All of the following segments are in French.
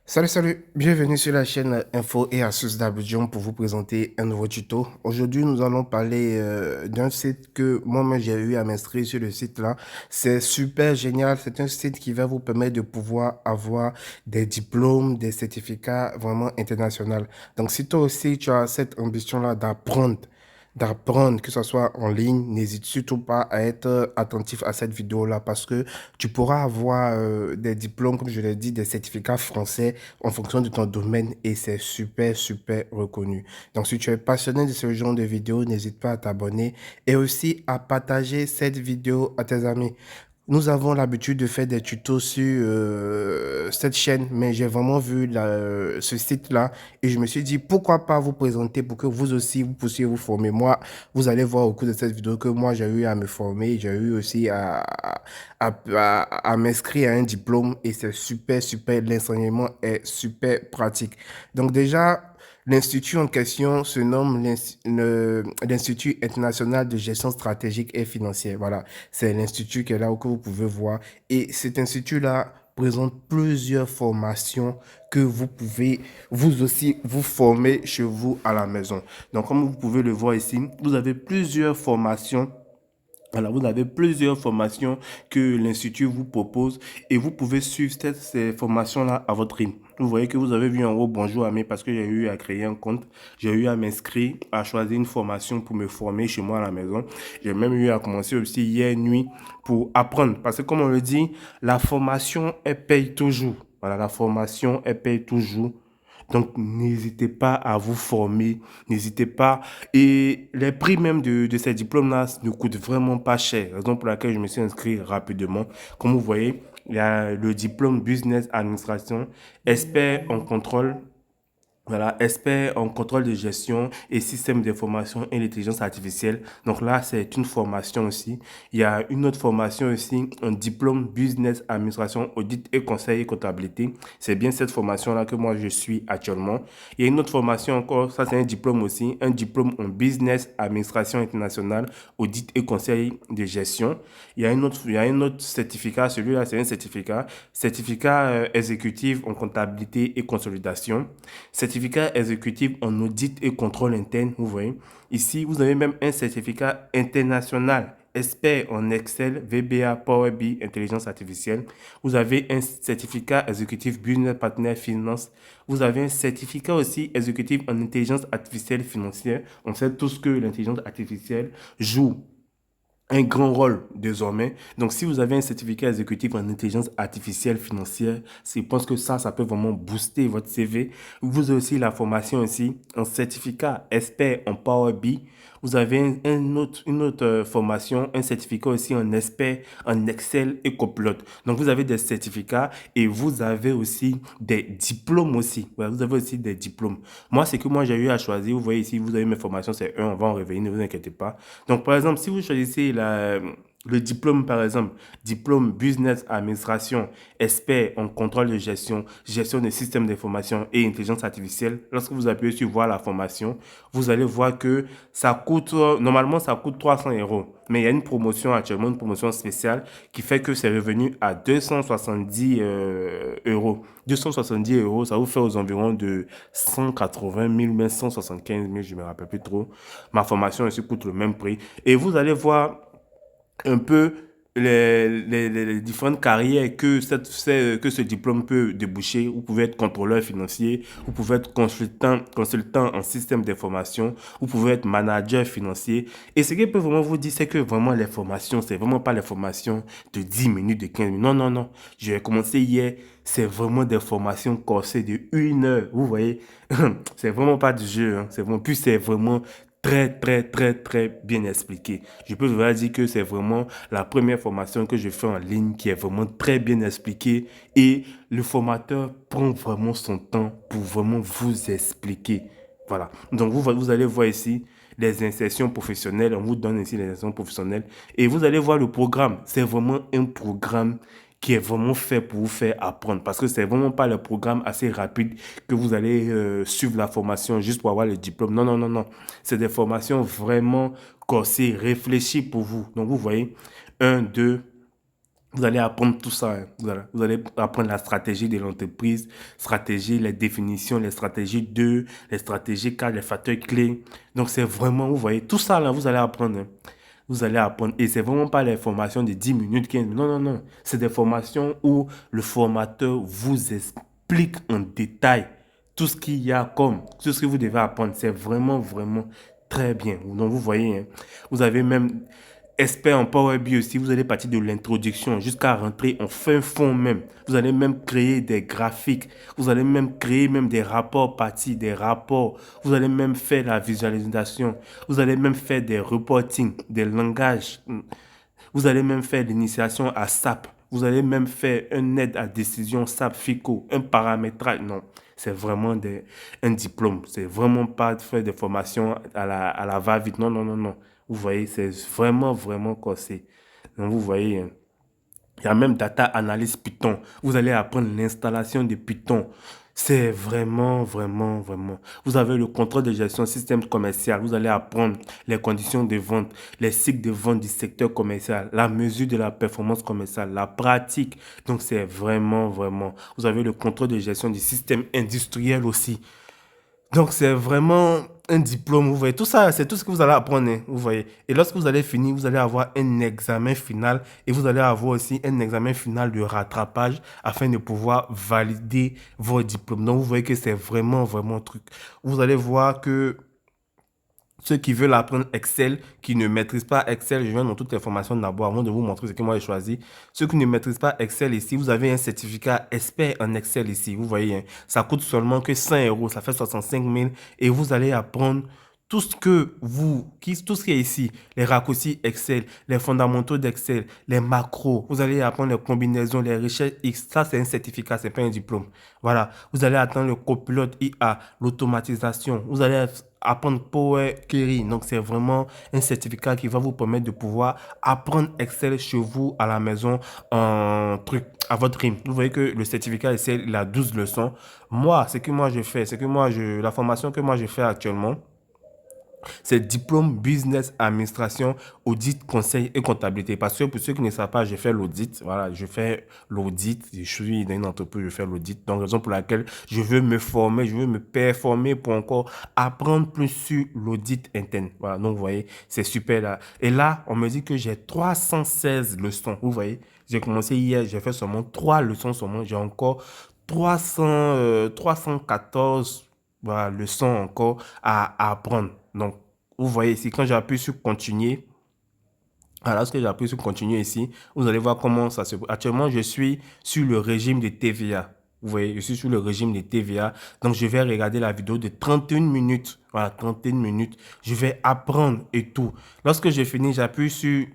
Salut, bienvenue sur la chaîne Info et Astuces d'Abidjan pour vous présenter un nouveau tuto. Aujourd'hui, nous allons parler d'un site que moi-même j'ai eu à m'inscrire sur le site là. C'est super génial, c'est un site qui va vous permettre de pouvoir avoir des diplômes, des certificats vraiment internationaux. Donc si toi aussi tu as cette ambition là d'apprendre, que ce soit en ligne, n'hésite surtout pas à être attentif à cette vidéo-là parce que tu pourras avoir des diplômes, comme je l'ai dit, des certificats français en fonction de ton domaine et c'est super reconnu. Donc, si tu es passionné de ce genre de vidéos, n'hésite pas à t'abonner et aussi à partager cette vidéo à tes amis. Nous avons l'habitude de faire des tutos sur cette chaîne, mais j'ai vraiment vu ce site-là et je me suis dit pourquoi pas vous présenter pour que vous aussi vous puissiez vous former. Moi, vous allez voir au cours de cette vidéo que moi j'ai eu à me former, j'ai eu aussi à m'inscrire à un diplôme et c'est super, l'enseignement est super pratique. Donc déjà, l'institut en question se nomme l'Institut international de gestion stratégique et financière. Voilà, c'est l'institut qui est là où que vous pouvez voir. Et cet institut-là présente plusieurs formations que vous pouvez vous aussi vous former chez vous à la maison. Donc, comme vous pouvez le voir ici, vous avez plusieurs formations. Alors, vous avez plusieurs formations que l'Institut vous propose et vous pouvez suivre ces formations-là à votre rythme. Vous voyez que vous avez vu en haut, bonjour Amé, parce que j'ai eu à créer un compte, j'ai eu à m'inscrire, à choisir une formation pour me former chez moi à la maison. J'ai même eu à commencer aussi hier nuit pour apprendre. Parce que comme on le dit, la formation, elle paye toujours. Voilà, la formation, elle paye toujours. Donc, n'hésitez pas à vous former, n'hésitez pas. Et les prix même de ces diplômes-là ne coûtent vraiment pas cher. Raison pour laquelle je me suis inscrit rapidement. Comme vous voyez, il y a le diplôme Business Administration, expert en contrôle. Voilà, expert en contrôle de gestion et système d'information et l'intelligence artificielle. Donc là, c'est une formation aussi. Il y a une autre formation aussi, un diplôme business administration, audit et conseil et comptabilité. C'est bien cette formation-là que moi je suis actuellement. Il y a une autre formation encore, ça c'est un diplôme aussi, un diplôme en business administration internationale, audit et conseil de gestion. Il y a un autre certificat, celui-là c'est un certificat exécutif en comptabilité et consolidation. Certificat exécutif en audit et contrôle interne, vous voyez. Ici, vous avez même un certificat international, expert en Excel, VBA, Power BI, intelligence artificielle. Vous avez un certificat exécutif Business Partner Finance. Vous avez un certificat aussi exécutif en intelligence artificielle financière. On sait tous que l'intelligence artificielle joue un grand rôle désormais. Donc, si vous avez un certificat exécutif en intelligence artificielle financière, je pense que ça peut vraiment booster votre CV. Vous avez aussi la formation aussi, un certificat expert en Power BI. Vous avez une autre formation, un certificat aussi en expert en Excel et Copilot. Donc, vous avez des certificats et vous avez aussi des diplômes aussi. Voilà, vous avez aussi des diplômes. Moi, c'est que moi, j'ai eu à choisir. Vous voyez ici, vous avez mes formations, c'est un, on va en revenir, ne vous inquiétez pas. Donc, par exemple, si vous choisissez le diplôme, par exemple, diplôme business administration, expert en contrôle de gestion, gestion des systèmes d'information et intelligence artificielle, lorsque vous appuyez sur voir la formation, vous allez voir que ça coûte, normalement, ça coûte 300 euros. Mais il y a une promotion actuellement, une promotion spéciale qui fait que c'est revenu à 270 euros. 270 euros, ça vous fait aux environs de 180 000, mais 175 000, je ne me rappelle plus trop. Ma formation aussi coûte le même prix. Et vous allez voir un peu les différentes carrières que ce diplôme peut déboucher. Vous pouvez être contrôleur financier, vous pouvez être consultant en système d'information, vous pouvez être manager financier. Et ce qu'il peut vraiment vous dire, c'est que vraiment les formations, c'est vraiment pas les formations de 10 minutes, de 15 minutes. Non, non, non. J'ai commencé hier, c'est vraiment des formations corsées de 1 heure. Vous voyez, c'est vraiment pas du jeu. Hein. C'est vraiment très bien expliqué. Je peux vous dire que c'est vraiment la première formation que je fais en ligne qui est vraiment très bien expliquée et le formateur prend vraiment son temps pour vraiment vous expliquer. Voilà. Donc vous allez voir ici les insertions professionnelles. On vous donne ici les insertions professionnelles et vous allez voir le programme. C'est vraiment un programme qui est vraiment fait pour vous faire apprendre parce que c'est vraiment pas le programme assez rapide que vous allez suivre la formation juste pour avoir le diplôme. Non, non, non, non. C'est des formations vraiment corsées, réfléchies pour vous. Donc, vous voyez, un, deux. Vous allez apprendre tout ça, hein. Vous allez apprendre la stratégie de l'entreprise, stratégie, les définitions, les stratégies 2, les stratégies 4, les facteurs clés. Donc, c'est vraiment, vous voyez, tout ça, là, vous allez apprendre, hein. Vous allez apprendre. Et c'est vraiment pas les formations de 10 minutes, 15 minutes. Non, non, non. C'est des formations où le formateur vous explique en détail tout ce qu'il y a comme, tout ce que vous devez apprendre. C'est vraiment, vraiment très bien. Donc, vous voyez, hein, vous avez même expert en Power BI aussi, vous allez partir de l'introduction jusqu'à rentrer en fin fond même. Vous allez même créer des graphiques, vous allez même créer même des rapports partis, des rapports. Vous allez même faire la visualisation, vous allez même faire des reporting, des langages. Vous allez même faire l'initiation à SAP. Vous allez même faire un aide à décision SAP FICO, un paramétrage. Non, c'est vraiment un diplôme. C'est vraiment pas de faire des formations à la va-vite. Non, non, non, non. Vous voyez, c'est vraiment, vraiment corsé. Donc, vous voyez, hein. Il y a même Data Analyst Python. Vous allez apprendre l'installation de Python. C'est vraiment, vraiment, vraiment. Vous avez le contrôle de gestion système commercial. Vous allez apprendre les conditions de vente, les cycles de vente du secteur commercial, la mesure de la performance commerciale, la pratique. Donc, c'est vraiment, vraiment. Vous avez le contrôle de gestion du système industriel aussi. Donc, c'est vraiment un diplôme, vous voyez. Tout ça, c'est tout ce que vous allez apprendre, hein, vous voyez. Et lorsque vous allez finir, vous allez avoir un examen final et vous allez avoir aussi un examen final de rattrapage afin de pouvoir valider vos diplômes. Donc, vous voyez que c'est vraiment, vraiment un truc. Vous allez voir que ceux qui veulent apprendre Excel, qui ne maîtrisent pas Excel, je viens dans toutes les formations d'abord avant de vous montrer ce que moi j'ai choisi. Ceux qui ne maîtrisent pas Excel ici, vous avez un certificat expert en Excel ici. Vous voyez, hein, ça coûte seulement que 100 euros, ça fait 65 000 et vous allez apprendre tout ce que tout ce qui est ici, les raccourcis Excel, les fondamentaux d'Excel, les macros, vous allez apprendre les combinaisons, les recherches X. Ça, c'est un certificat, c'est pas un diplôme. Voilà. Vous allez apprendre le copilote IA, l'automatisation. Vous allez apprendre Power Query. Donc, c'est vraiment un certificat qui va vous permettre de pouvoir apprendre Excel chez vous à la maison en truc, à votre rythme. Vous voyez que le certificat Excel, il a 12 leçons. Moi, ce que moi je fais, la formation que moi je fais actuellement, c'est diplôme business administration, audit, conseil et comptabilité. Parce que pour ceux qui ne savent pas, je fais l'audit. Voilà, je fais l'audit. Je suis dans une entreprise, je fais l'audit. Donc, raison pour laquelle je veux me former, je veux me performer pour encore apprendre plus sur l'audit interne. Voilà, donc vous voyez, c'est super là. Et là, on me dit que j'ai 316 leçons. Vous voyez, j'ai commencé hier, j'ai fait seulement 3 leçons seulement. J'ai encore 314 voilà, leçons encore à apprendre. Donc, vous voyez ici, quand j'appuie sur continuer, alors, lorsque j'appuie sur continuer ici, vous allez voir comment ça se... Actuellement, je suis sur le régime de TVA. Vous voyez, je suis sur le régime de TVA. Donc, je vais regarder la vidéo de 31 minutes. Voilà, 31 minutes. Je vais apprendre et tout. Lorsque j'ai fini, j'appuie sur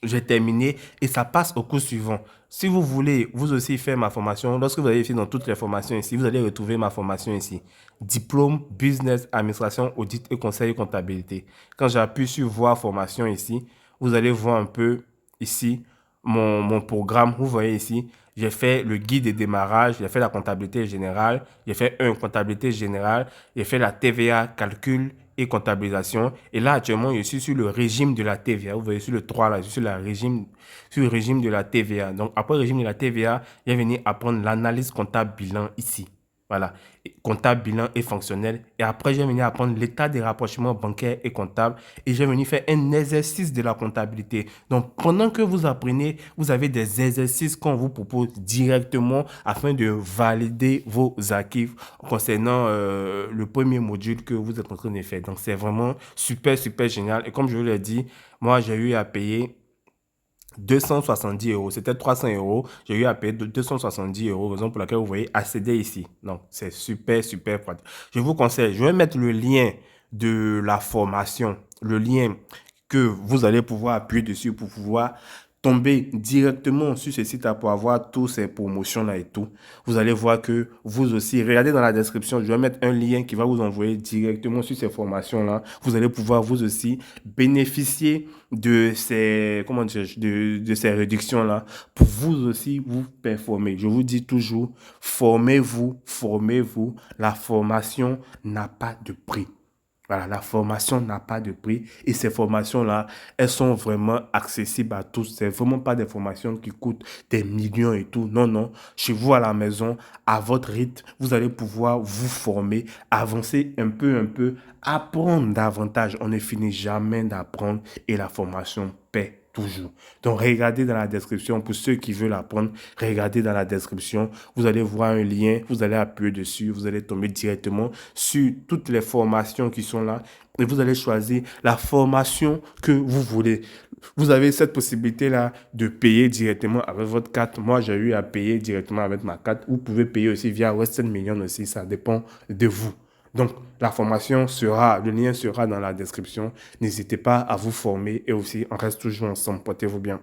j'ai terminé et ça passe au cours suivant. Si vous voulez vous aussi faire ma formation, lorsque vous allez ici dans toutes les formations ici, vous allez retrouver ma formation ici. Diplôme, business, administration, audit et conseil et comptabilité. Quand j'appuie sur voir formation ici, vous allez voir un peu ici mon programme. Vous voyez ici, j'ai fait le guide de démarrage, j'ai fait la comptabilité générale, j'ai fait une comptabilité générale, j'ai fait la TVA, calcul et comptabilisation. Et là, actuellement, je suis sur le régime de la TVA. Vous voyez sur le 3 là, je suis sur le régime de la TVA. Donc, après le régime de la TVA, je vais venir apprendre l'analyse comptable bilan ici. Voilà, comptable, bilan et fonctionnel. Et après, je vais venir apprendre l'état des rapprochements bancaires et comptables. Et je vais venir faire un exercice de la comptabilité. Donc, pendant que vous apprenez, vous avez des exercices qu'on vous propose directement afin de valider vos acquis concernant le premier module que vous êtes en train de faire. Donc, c'est vraiment super, super génial. Et comme je vous l'ai dit, moi, j'ai eu à payer 270 euros. C'était 300 euros. J'ai eu à payer 270 euros, raison pour laquelle vous voyez accéder ici. Donc, c'est super, super pratique. Je vous conseille, je vais mettre le lien de la formation, le lien que vous allez pouvoir appuyer dessus pour pouvoir tomber directement sur ce site-là pour avoir toutes ces promotions-là et tout. Vous allez voir que vous aussi, regardez dans la description, je vais mettre un lien qui va vous envoyer directement sur ces formations-là. Vous allez pouvoir vous aussi bénéficier de ces, comment dire, de ces réductions-là pour vous aussi vous performer. Je vous dis toujours, formez-vous, formez-vous. La formation n'a pas de prix. Voilà, la formation n'a pas de prix et ces formations-là, elles sont vraiment accessibles à tous. C'est vraiment pas des formations qui coûtent des millions et tout. Non, non. Chez vous à la maison, à votre rythme, vous allez pouvoir vous former, avancer un peu, apprendre davantage. On ne finit jamais d'apprendre et la formation paie toujours. Donc, regardez dans la description, pour ceux qui veulent apprendre, regardez dans la description. Vous allez voir un lien, vous allez appuyer dessus, vous allez tomber directement sur toutes les formations qui sont là et vous allez choisir la formation que vous voulez. Vous avez cette possibilité-là de payer directement avec votre carte. Moi, j'ai eu à payer directement avec ma carte. Vous pouvez payer aussi via Western Million aussi, ça dépend de vous. Donc, la formation sera, le lien sera dans la description. N'hésitez pas à vous former et aussi, on reste toujours ensemble. Portez-vous bien.